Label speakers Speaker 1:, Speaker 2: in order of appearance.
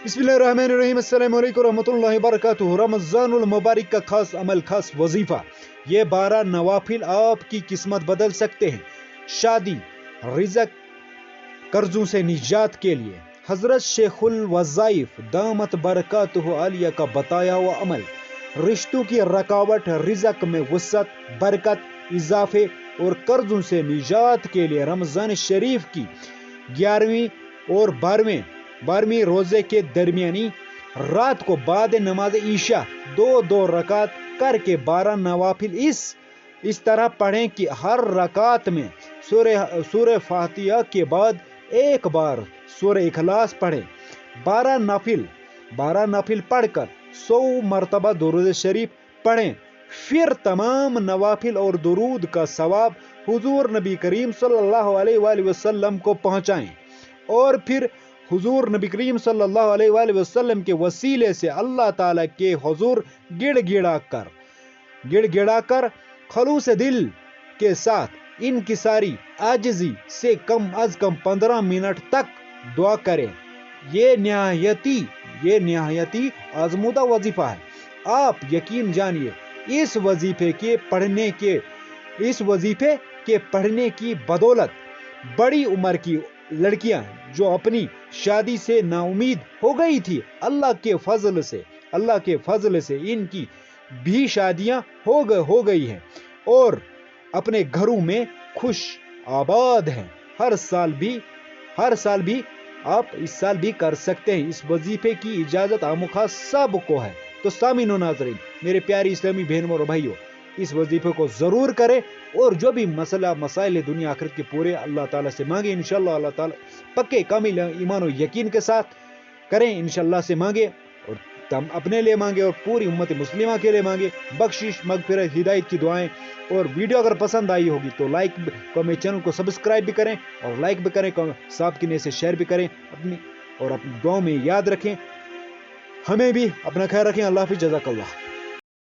Speaker 1: बिस्मिल्लाहिर्रहमानिर्रहीम, अस्सलाम वालेकुम रहमतुल्लाहि वबरकातुहू। रमज़ानुल मुबारक का खास अमल, खास वजीफा। ये 12 नवाफिल आपकी किस्मत बदल सकते हैं। शादी, रिज़्क, कर्जों से निजात के लिए हजरत शेखुल वज़ाइफ दामत बरकातुहू आलिया का बताया हुआ अमल रिश्तों की रकावट, रिज़्क में वसअत, बरकत, इजाफे और कर्जों से निजात के लिए रमज़ान शरीफ की 11वीं और 12वें रोजे के दरमियानी रात को बाद नमाज ईशा दो रकात करके 12 नवाफिल इस तरह पढ़ें कि हर रकात में सूरह फातिहा के बाद एक बार सूरह इखलास पढ़ें। 12 नफिल पढ़कर 100 मरतबा दुरूद शरीफ पढ़ें। फिर तमाम नवाफिल और दुरूद का सवाब हुजूर नबी करीम सल्लल्लाहु अलैहि वसल्लम को पहुंचाएं और फिर हुजूर नबी करीम सल्लल्लाहु अलैहि वसल्लम के वसीले से अल्लाह ताला के हुजूर गिड़गिड़ा कर खलूस दिल के साथ इनकिसारी आजिज़ी से कम अज कम 15 मिनट तक दुआ करें। ये निहायती आजमूदा वजीफा है। आप यकीन जानिए, इस वजीफे के पढ़ने की बदौलत बड़ी उम्र की लड़कियां जो अपनी शादी से नाउमीद हो गई थी, अल्लाह के फजल से इनकी भी शादियां हो गई हैं और अपने घरों में खुश आबाद हैं। हर साल भी आप इस साल भी कर सकते हैं। इस वजीफे की इजाजत आमुखा सबको है। तो सामीन व नाज़रीन, मेरे प्यारे इस्लामी बहनों और भाइयों, इस वजीफे को जरूर करें और जो भी मसाइल दुनिया आखिरत के पूरे अल्लाह ताला से मांगे। इंशाअल्लाह अल्लाह ताला पक्के कामिल ईमान और यकीन के साथ करें। इंशाअल्लाह से मांगे और हम अपने लिए मांगे और पूरी उम्मत मुस्लिमा के लिए मांगे बख्शिश, मगफिरत, हिदायत की दुआएं। और वीडियो अगर पसंद आई होगी तो लाइक मेरे चैनल को सब्सक्राइब भी करें और लाइक भी करें, साहब की से शेयर भी करें अपनी दुआओं में याद रखें। हमें भी अपना ख्याल रखें। अल्लाह हाफिज़, जज़ाकल्लाह।